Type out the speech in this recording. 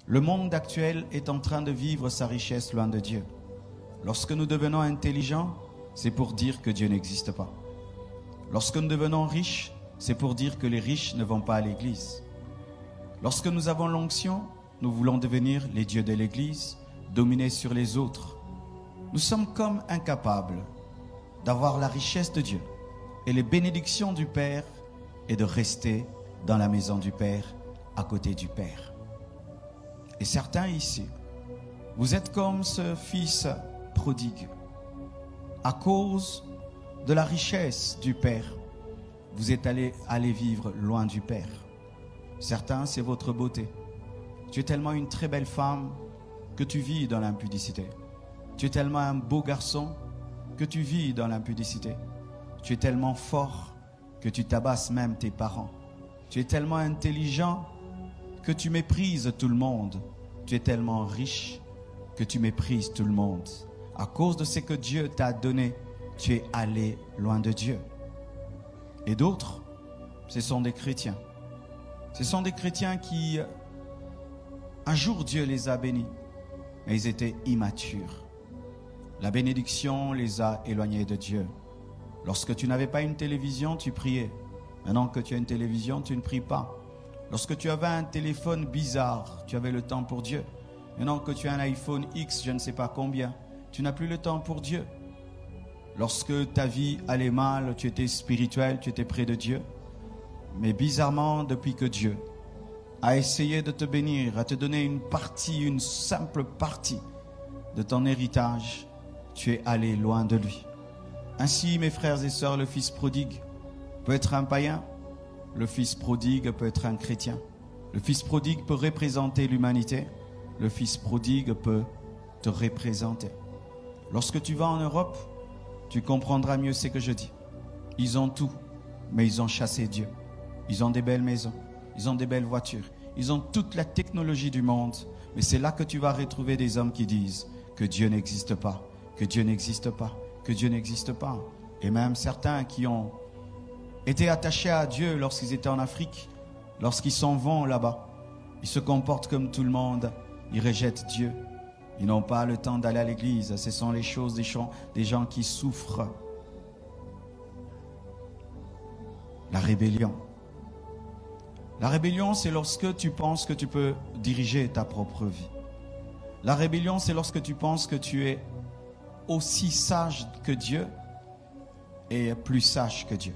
Le monde actuel est en train de vivre sa richesse loin de Dieu. Lorsque nous devenons intelligents, c'est pour dire que Dieu n'existe pas. Lorsque nous devenons riches, c'est pour dire que les riches ne vont pas à l'église. Lorsque nous avons l'onction, nous voulons devenir les dieux de l'église, dominer sur les autres. Nous sommes comme incapables d'avoir la richesse de Dieu et les bénédictions du Père et de rester dans la maison du Père, à côté du Père. Et certains ici, vous êtes comme ce fils prodigue. À cause de la richesse du Père, vous êtes allé vivre loin du Père. Certains, c'est votre beauté. Tu es tellement une très belle femme que tu vis dans l'impudicité. Tu es tellement un beau garçon que tu vis dans l'impudicité. Tu es tellement fort que tu tabasses même tes parents. Tu es tellement intelligent que tu méprises tout le monde. Tu es tellement riche que tu méprises tout le monde. À cause de ce que Dieu t'a donné, tu es allé loin de Dieu. Et d'autres, ce sont des chrétiens. Ce sont des chrétiens qui, un jour Dieu les a bénis, mais ils étaient immatures. La bénédiction les a éloignés de Dieu. Lorsque tu n'avais pas une télévision, tu priais. Maintenant que tu as une télévision, tu ne pries pas. Lorsque tu avais un téléphone bizarre, tu avais le temps pour Dieu. Maintenant que tu as un iPhone X, je ne sais pas combien, tu n'as plus le temps pour Dieu. Lorsque ta vie allait mal, tu étais spirituel, tu étais près de Dieu. Mais bizarrement, depuis que Dieu a essayé de te bénir, à te donner une partie, une simple partie de ton héritage, tu es allé loin de lui. Ainsi, mes frères et sœurs, le fils prodigue peut être un païen, le fils prodigue peut être un chrétien. Le fils prodigue peut représenter l'humanité, le fils prodigue peut te représenter. Lorsque tu vas en Europe, tu comprendras mieux ce que je dis. Ils ont tout, mais ils ont chassé Dieu. Ils ont des belles maisons, ils ont des belles voitures, ils ont toute la technologie du monde, mais c'est là que tu vas retrouver des hommes qui disent que Dieu n'existe pas, que Dieu n'existe pas, que Dieu n'existe pas. Et même certains qui ont été attachés à Dieu lorsqu'ils étaient en Afrique, lorsqu'ils s'en vont là-bas, ils se comportent comme tout le monde, ils rejettent Dieu. Ils n'ont pas le temps d'aller à l'église. Ce sont les choses des gens qui souffrent. La rébellion. La rébellion, c'est lorsque tu penses que tu peux diriger ta propre vie. La rébellion, c'est lorsque tu penses que tu es aussi sage que Dieu et plus sage que Dieu.